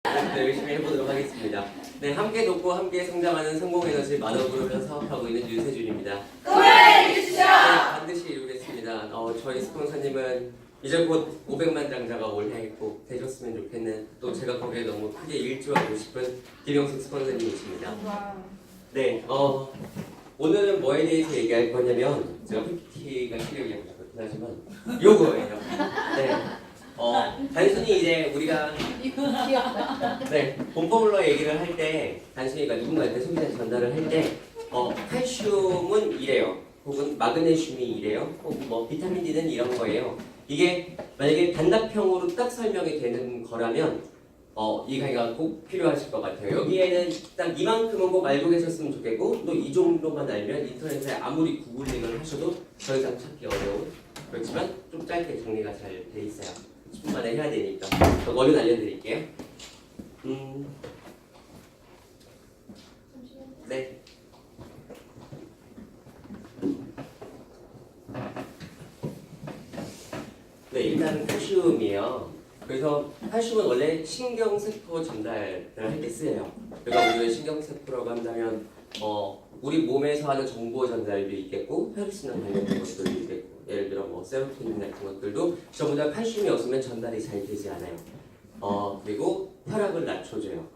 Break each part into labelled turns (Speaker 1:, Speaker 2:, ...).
Speaker 1: 열심히 해보도록 하겠습니다. 네, 함께 돕고 함께 성장하는 성공에너지 만업으로 사업하고 있는 윤세준입니다.
Speaker 2: 응원해주시죠!
Speaker 1: 네, 반드시 이루겠습니다. 저희 스폰서님은 이제 곧 500만 장자가 올해 꼭 되셨으면 좋겠는, 또 제가 거기에 너무 크게 일조하고 싶은 김영숙 스폰서님이십니다. 네, 오늘은 뭐에 대해서 얘기할 거냐면, 제가 PPT가 실력이 약간 그렇긴 하지만 요거예요. 네, 단순히 이제 우리가 본포뮬러 얘기를 할 때, 단순히 누군가한테 소비자 전달을 할 때 칼슘은 이래요, 혹은 마그네슘이 이래요, 혹은 뭐 비타민 D는 이런 거예요. 이게 만약에 단답형으로 딱 설명이 되는 거라면 이 강의가 꼭 필요하실 것 같아요. 여기에는 딱 이만큼은 꼭 알고 계셨으면 좋겠고, 또 이 정도만 알면 인터넷에 아무리 구글링을 하셔도 더 이상 찾기 어려운, 그렇지만 좀 짧게 정리가 잘 돼 있어요. 10분 만에 해야 되니까 원룸 알려드릴게요. 네. 네, 일단은 칼슘이에요. 그래서 칼슘은 원래 신경세포 전달을 할 때 쓰여요. 그러니까 우리가 신경세포라고 한다면 우리 몸에서 하는 정보 전달도 있겠고, 혈액순환 관련된 것들도 있겠고, 예를 들어 뭐 세로토닌 같은 것들도 전부 다 칼슘이 없으면 전달이 잘 되지 않아요. 그리고 혈압을 낮춰줘요.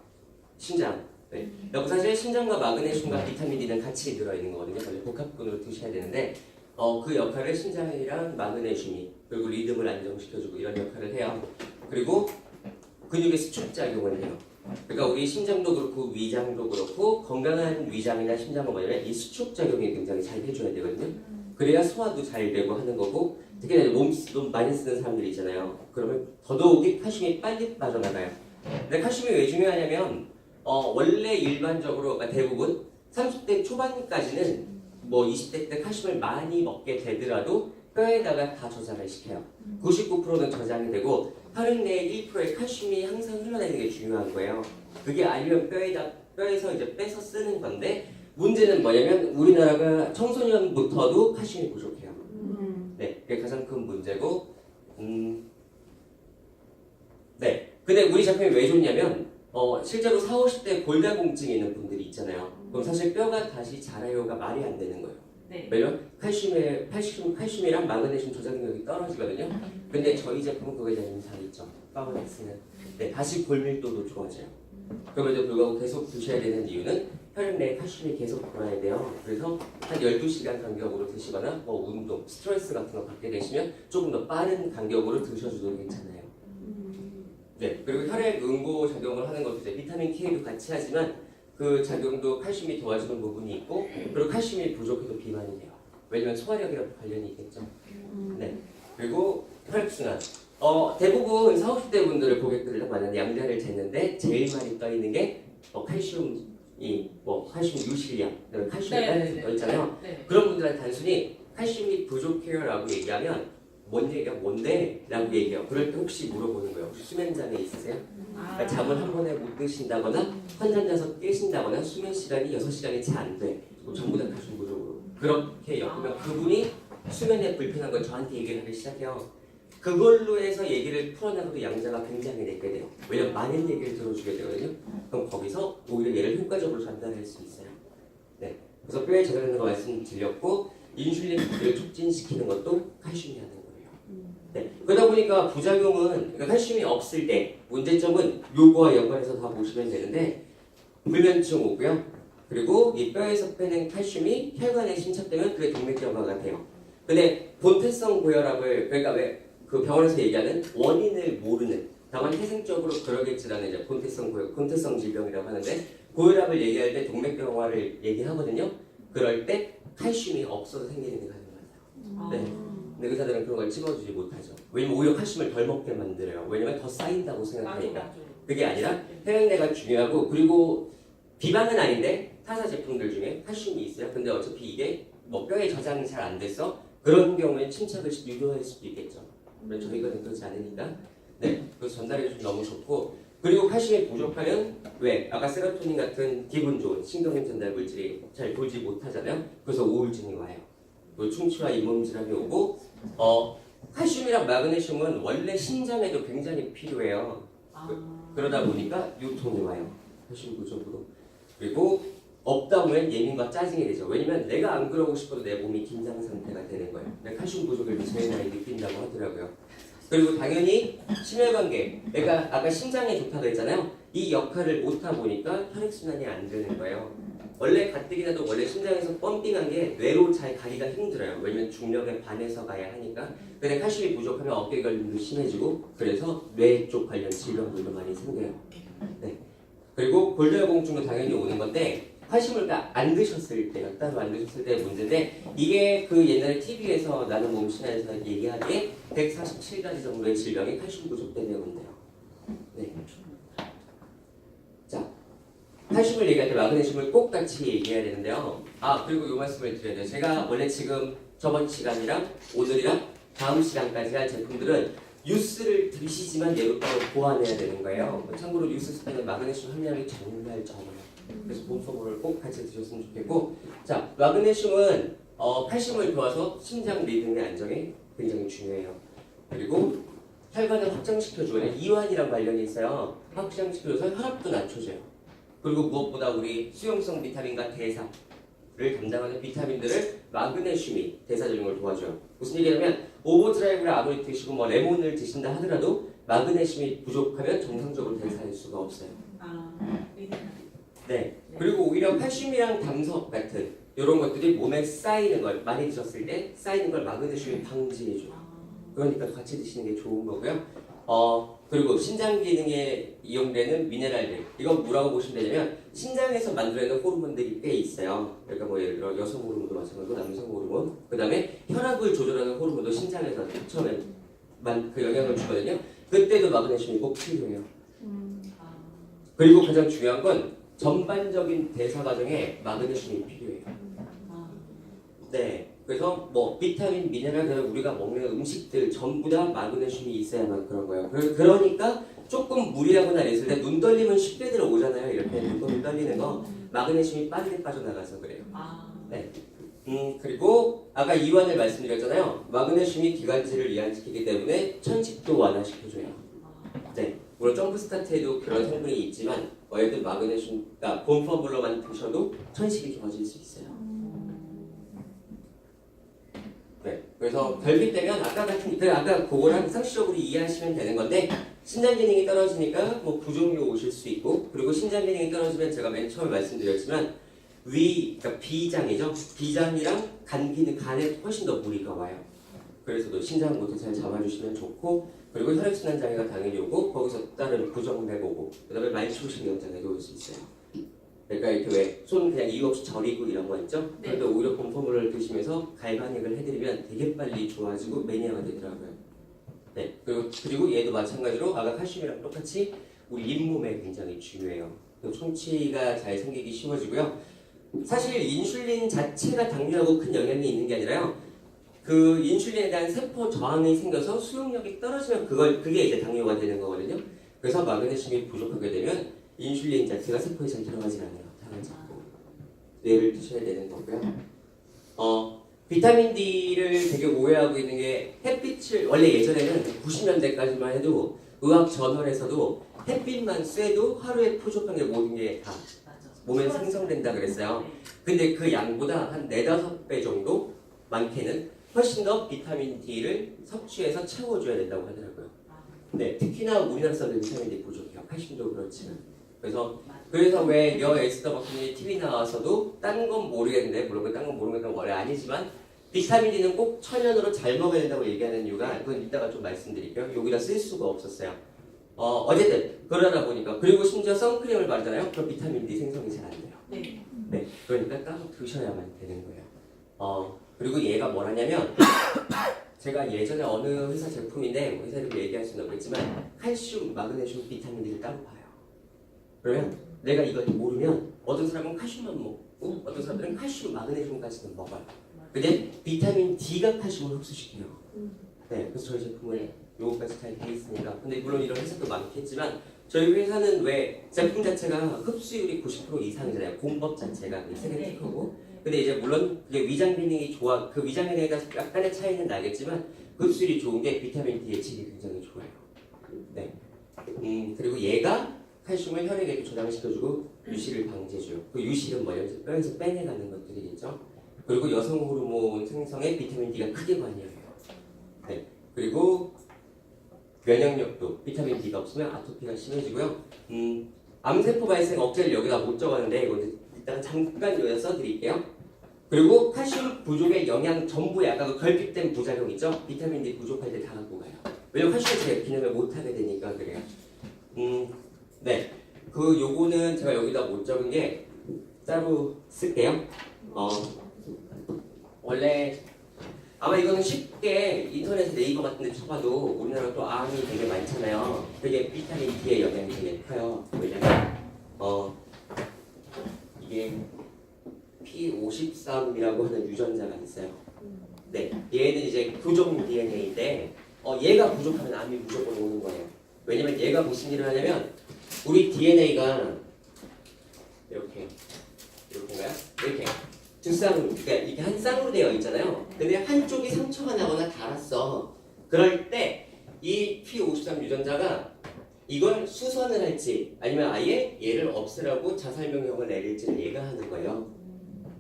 Speaker 1: 심장. 네. 여기 사실 심장과 마그네슘과 비타민 D는 같이 들어있는 거거든요. 복합군으로 드셔야 되는데 그 역할을 심장이랑 마그네슘이, 그리고 리듬을 안정시켜주고 이런 역할을 해요. 그리고 근육의 수축작용을 해요. 그러니까 우리 심장도 그렇고 위장도 그렇고, 건강한 위장이나 심장은 뭐냐면 이 수축작용이 굉장히 잘 해줘야 되거든요. 그래야 소화도 잘 되고 하는 거고, 특히나 몸 많이 쓰는 사람들 있잖아요. 그러면 더더욱이 칼슘이 빨리 빠져나가요. 근데 칼슘이 왜 중요하냐면 원래 일반적으로, 그러니까 대부분 30대 초반까지는 뭐 20대 때 칼슘을 많이 먹게 되더라도 뼈에다가 다 저장을 시켜요. 99%는 저장이 되고, 혈액 내에 1%의 칼슘이 항상 흘러다니는 게 중요한 거예요. 그게 아니면 뼈에서 이제 빼서 쓰는 건데, 문제는 뭐냐면 우리나라가 청소년부터도 칼슘이 부족해요. 네, 그게 가장 큰 문제고, 네. 근데 우리 제품이 왜 좋냐면 실제로 40, 50대 골다공증이 있는 분들이 있잖아요. 그럼 사실 뼈가 다시 자라요가 말이 안 되는 거예요.
Speaker 2: 네.
Speaker 1: 왜냐면 칼슘이랑 마그네슘 저장력이 떨어지거든요. 근데 저희 제품은 그거에 대한 인상이 있죠. 파워넥스는. 네, 다시 골밀도도 좋아져요. 그럼에도 불구하고 계속 드셔야 되는 이유는 혈액 내에 칼슘이 계속 돌아야 돼요. 그래서 한 12시간 간격으로 드시거나 뭐 운동, 스트레스 같은 거 받게 되시면 조금 더 빠른 간격으로 드셔줘도 괜찮아요. 네, 그리고 혈액 응고 작용을 하는 것도 이제 비타민 K도 같이 하지만 그 작용도 칼슘이 도와주는 부분이 있고, 그리고 칼슘이 부족해도 비만이 돼요. 왜냐면 소화력이랑 관련이 있겠죠. 네, 그리고 혈액순환. 대부분 40, 50대 분들을 고객들을 만난 양자를 쟀는데 제일 많이 떠 있는 게 칼슘이 칼슘 유실량, 칼슘이 빨리 떠 있잖아요.
Speaker 2: 네.
Speaker 1: 그런 분들한테 단순히 칼슘이 부족해요라고 얘기하면 뭔 얘기야? 뭔데? 라고 얘기해요. 그럴 때 혹시 물어보는 거예요. 혹시 수면장애 있으세요? 그러니까 잠을 한 번에 못 드신다거나 환잠 자서 깨신다거나 수면 시간이 6시간이 채 안 돼. 전부 다 칼슘 부족으로 그렇게 엮으면 그분이 수면에 불편한 걸 저한테 얘기를 하기 시작해요. 그걸로 해서 얘기를 풀어나가도 양자가 굉장히 내게 돼요. 왜냐면 많은 얘기를 들어주게 되거든요. 그럼 거기서 오히려 얘를 효과적으로 전달할 수 있어요. 네, 그래서 뼈에 저장하는 거 말씀드렸고, 인슐린 분비를 촉진시키는 것도 칼슘이 하는 거예요. 네, 그러다 보니까 부작용은, 그러니까 칼슘이 없을 때 문제점은 요거와 연관해서 다 보시면 되는데, 불면증 오고요. 그리고 이 뼈에서 빼낸 칼슘이 혈관에 심착되면 그게 동맥경화가 돼요. 근데 본태성 고혈압을, 그러니까 왜 그 병원에서 얘기하는 원인을 모르는, 다만 태생적으로 그러겠지라는 이제 본태성 질병이라고 하는데, 고혈압을 얘기할 때 동맥경화를 얘기하거든요. 그럴 때 칼슘이 없어서 생기는 게 가능하다. 네. 근데 의사들은 그런 걸 찝어주지 못하죠. 왜냐면 오히려 칼슘을 덜 먹게 만들어요. 왜냐면 더 쌓인다고 생각하니까. 그게 아니라 혈액내가 중요하고, 그리고 비만은 아닌데 타사 제품들 중에 칼슘이 있어요. 근데 어차피 이게 뼈에 저장이 잘 안 돼서 그런 경우에 침착을 유도할 수도 있겠죠. 그런데 저희가 그렇지 않으니까. 네, 그래서 전달해주면 너무 좋고, 그리고 칼슘이 부족하면 왜? 아까 세로토닌 같은 기분 좋은 신경 전달 물질이 잘 돌지 못하잖아요. 그래서 우울증이 와요. 또 충치와 잇몸 질환이 오고, 칼슘이랑 마그네슘은 원래 신장에도 굉장히 필요해요. 그러다 보니까 요통이 와요. 칼슘 부족으로. 그리고 없다 보면 예민과 짜증이 되죠. 왜냐면 내가 안 그러고 싶어도 내 몸이 긴장 상태가 되는 거예요. 칼슘 부족을 제일 많이 느낀다고 하더라고요. 그리고 당연히 심혈관계, 내가 아까 심장에 좋다고 했잖아요. 이 역할을 못하 보니까 혈액순환이 안 되는 거예요. 원래 가뜩이나도 원래 심장에서 펌핑한 게 뇌로 잘 가기가 힘들어요. 왜냐면 중력에 반해서 가야 하니까. 근데 칼슘이 부족하면 어깨 결림도 심해지고 그래서 뇌 쪽 관련 질병들도 많이 생겨요. 네. 그리고 골다공증도 당연히 오는 건데 칼슘을 안 드셨을 때가 따로 안 드셨을 때의 문제인데 이게 그 옛날에 TV에서 나는 몸 신화에서 얘기하기에 147가지 정도의 질병이 칼슘 부족 때문에 온대요. 네. 자, 칼슘을 얘기할 때 마그네슘을 꼭 같이 얘기해야 되는데요. 아, 그리고 이 말씀을 드려야 돼요. 제가 원래 지금 저번 시간이랑 오늘이랑 다음 시간까지 할 제품들은 뉴스를 드시지만 얘도 따로 보완해야 되는 거예요. 참고로 뉴스 쓸 때는 마그네슘 함량이 정말 적어요. 그래서 본서물을 꼭 같이 드셨으면 좋겠고, 자, 마그네슘은 칼슘을 도와서 심장 리듬의 안정에 굉장히 중요해요. 그리고 혈관을 확장시켜줘요. 이완이랑 관련이 있어요. 확장시켜줘서 혈압도 낮춰줘요. 그리고 무엇보다 우리 수용성 비타민과 대사를 담당하는 비타민들을 마그네슘이 대사적인 걸 도와줘요. 무슨 얘기냐면 오버드라이브를 아무리 드시고 뭐 레몬을 드신다 하더라도 마그네슘이 부족하면 정상적으로 대사할 수가 없어요. 네. 그리고 오히려 칼슘이랑 담석 같은 이런 것들이 몸에 쌓이는 걸 많이 드셨을 때 쌓이는 걸 마그네슘이 방지해줘요. 그러니까 같이 드시는 게 좋은 거고요. 그리고 신장 기능에 이용되는 미네랄들 이건 뭐라고 보시면 되냐면 신장에서 만들어내는 호르몬들이 꽤 있어요. 그러니까 뭐 예를 들어 여성 호르몬도 마찬가지고 남성 호르몬 그 다음에 혈압을 조절하는 호르몬도 신장에서 처음에 그 영향을 주거든요. 그때도 마그네슘이 꼭 필요해요. 그리고 가장 중요한 건 전반적인 대사 과정에 마그네슘이 필요해요. 네. 그래서 뭐 비타민, 미네랄, 우리가 먹는 음식들 전부 다 마그네슘이 있어야만 그런 거예요. 그러니까 조금 무리하거나 했을 때 눈 떨리면 쉽게 들어오잖아요. 이렇게 눈 떨리는 거 마그네슘이 빠르게 빠져나가서 그래요. 네. 그리고 아까 이완을 말씀드렸잖아요. 마그네슘이 기관지를 이완시키기 때문에 천식도 완화시켜줘요. 네. 물론 점프 스타트에도 그런 성분이 있지만 어쨌든 마그네슘, 그러니까 본펌블러만 드셔도 천식이 좋아질 수 있어요. 네, 그래서 결핍되면 아까 그거랑 상식적으로 이해하시면 되는 건데 신장 기능이 떨어지니까 뭐 부종이 오실 수 있고 그리고 신장 기능이 떨어지면 제가 맨 처음에 말씀드렸지만 그러니까 비장이죠. 비장이랑 간 기능, 간에 훨씬 더 무리가 와요. 그래서도 신장 모두 잘 잡아주시면 좋고 그리고 혈액순환 장애가 당연히 오고 거기서 따른 부정맥 오고 그다음에 말초신경 장애도 올 수 있어요. 그러니까 이렇게 왜 손 그냥 이유 없이 저리고 이런 거 있죠? 네. 그런데 오히려 본포물을 드시면서 갈반액을 해드리면 되게 빨리 좋아지고 매니아가 되더라고요. 네. 그리고 얘도 마찬가지로 아까 칼슘이랑 똑같이 우리 잇몸에 굉장히 중요해요. 총치가 잘 생기기 쉬워지고요. 사실 인슐린 자체가 당뇨하고 큰 영향이 있는 게 아니라요. 그 인슐린에 대한 세포 저항이 생겨서 수용력이 떨어지면 그게 이제 당뇨가 되는 거거든요. 그래서 마그네슘이 부족하게 되면 인슐린 자체가 세포에 잘 들어가지 않아요. 당연히 뇌를 드셔야 되는 거고요. 비타민 D를 되게 오해하고 있는 게 햇빛을 원래 예전에는 90년대까지만 해도 의학 저널에서도 햇빛만 쐬도 하루에 부족한 게 모든 게 다 몸에 생성된다 그랬어요. 근데 그 양보다 한 4-5배 정도 많게는 훨씬 더 비타민 D를 섭취해서 채워줘야 된다고 하더라고요. 네, 특히나 우리나라 사람들 비타민 D 부족해요. 칼슘도 그렇지만. 그래서 왜 여 에스더 버튼이 TV 나와서도 딴 건 모르겠는데 물론 딴 건 모르는 건 원래 아니지만 비타민 D는 꼭 천연으로 잘 먹어야 된다고 얘기하는 이유가 그건 이따가 좀 말씀드릴게요. 여기다 쓸 수가 없었어요. 어쨌든 그러다 보니까 그리고 심지어 선크림을 바르잖아요. 그럼 비타민 D 생성이 잘 안 돼요. 네, 그러니까 따로 드셔야만 되는 거예요. 그리고 얘가 뭘 하냐면 제가 예전에 어느 회사 제품인데 회사 이름 얘기할 수는 없겠지만 칼슘, 마그네슘, 비타민 D를 따로 봐요. 그러면 내가 이걸 모르면 어떤 사람은 칼슘만 먹고 어떤 사람들은 칼슘, 마그네슘까지는 먹어요. 근데 비타민 D가 칼슘을 흡수시켜요. 네, 그래서 저희 제품은 요거까지 잘 돼 있으니까. 근데 물론 이런 회사도 많겠지만 저희 회사는 왜 제품 자체가 흡수율이 90% 이상이잖아요. 공법 자체가 세계 특허고. 근데 이제 물론 그게 위장 기능이 좋아, 그 위장 기능에 따라서 약간의 차이는 나겠지만 흡수율이 좋은 게 비타민 D의 질이 굉장히 좋아요. 네. 그리고 얘가 칼슘을 혈액에 저장시켜주고 유실을 방지해줘요. 그 유실은 뭐예요? 뼈에서 빼내가는 것들이겠죠. 그리고 여성 호르몬 생성에 비타민 D가 크게 관여해요. 네. 그리고 면역력도 비타민 D가 없으면 아토피가 심해지고요. 암세포 발생 억제를 여기다 못 적었는데 이거 일단 잠깐 여기다 써드릴게요. 그리고 칼슘 부족의 영양 전부에 아까 그 결핍된 부작용 있죠? 비타민 D 부족할 때 다 갖고 가요. 왜냐면 칼슘이 제 기능을 못하게 되니까 그래요. 네. 그 요거는 제가 여기다 못 적은 게 따로 쓸게요. 원래 아마 이거는 쉽게 인터넷에 네이버 같은 데 쳐봐도 우리나라 또 암이 되게 많잖아요. 되게 비타민 D의 영향이 되게 커요. 왜냐면 이게 P53이라고 하는 유전자가 있어요. 네, 얘는 이제 교종 DNA인데 얘가 부족하면 암이 무조건 오는 거예요. 왜냐면 얘가 무슨 일을 하냐면 우리 DNA가 이렇게인가요? 이렇게 두 쌍으로, 그러니까 이렇게 한 쌍으로 되어 있잖아요. 근데 한쪽이 상처가 나거나 닳았어. 그럴 때 이 P53 유전자가 이걸 수선을 할지 아니면 아예 얘를 없애라고 자살 명령을 내릴지를 얘가 하는 거예요.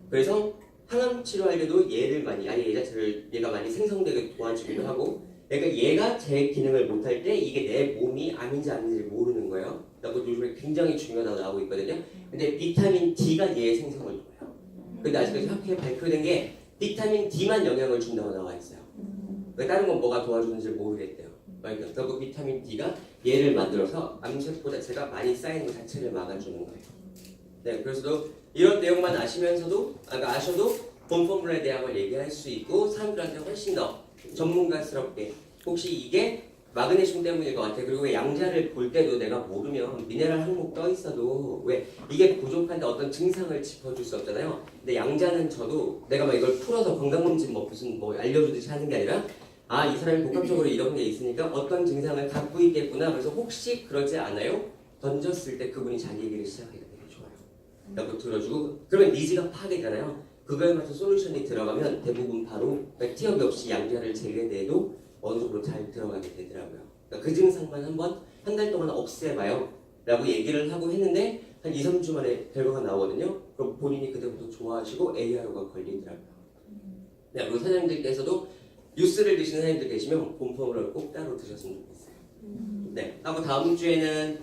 Speaker 1: 그래서 항암 치료할 때도 얘를 많이 얘 자체를 얘가 많이 생성되게 도와주기도 하고, 그러니까 얘가 제 기능을 못할 때 이게 내 몸이 암인지 아닌지 모르는 거예요. 그리고 요즘에 굉장히 중요하다고 나오고 있거든요. 근데 비타민 D가 얘의 생성을 도와요. 근데 아직까지 학회에 발표된 게 비타민 D만 영향을 준다고 나와 있어요. 그러니까 다른 건 뭐가 도와주는지 모르겠대요. 그러니까 결국 비타민 D가 얘를 만들어서 암세포 자체가 많이 쌓이는 것 자체를 막아주는 거예요. 네, 그래서 이런 내용만 아시면서도 아셔도 본 포뮬러에 대한 걸 얘기할 수 있고 사람들한테 훨씬 더 전문가스럽게 혹시 이게 마그네슘 때문일 것 같아. 그리고 왜 양자를 볼 때도 내가 모르면 미네랄 항목 떠 있어도 왜 이게 부족한데 어떤 증상을 짚어줄 수 없잖아요. 근데 양자는 저도 내가 막 이걸 풀어서 건강검진 무슨 알려주듯이 하는 게 아니라 이 사람이 복합적으로 이런 게 있으니까 어떤 증상을 갖고 있겠구나. 그래서 혹시 그러지 않아요? 던졌을 때 그분이 자기 얘기를 시작하기가 되게 좋아요. 라고 들어주고 그러면 니즈가 파악이잖아요. 그거에 맞춰 솔루션이 들어가면 대부분 바로 티업이 없이 양자를 제외돼도 어느 정도 잘 들어가게 되더라고요. 그러니까 그 증상만 한 달 동안 없애봐요 라고 얘기를 하고 했는데 한 2, 3주 만에 결과가 나오거든요. 그럼 본인이 그때부터 좋아하시고 ARO가 걸리더라고요. 네, 그리고 사장님들께서도 뉴스를 드시는 사장님들 계시면 본포물을 꼭 따로 드셨으면 좋겠어요. 네, 하고 다음 주에는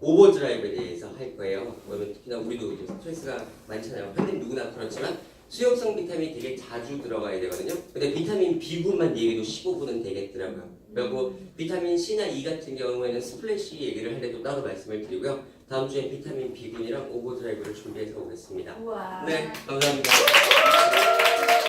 Speaker 1: 오버드라이브에 대해서 할 거예요. 왜냐면 특히나 우리도 이제 스트레스가 많잖아요. 근데 누구나 그렇지만 수용성 비타민이 되게 자주 들어가야 되거든요. 근데 비타민 B군만 얘기도 15분은 되겠더라고요. 그리고 비타민 C나 E 같은 경우에는 스플래시 얘기를 할 때도 따로 말씀을 드리고요. 다음 주에 비타민 B군이랑 오버드라이브를 준비해서 오겠습니다.
Speaker 2: 우와.
Speaker 1: 네, 감사합니다.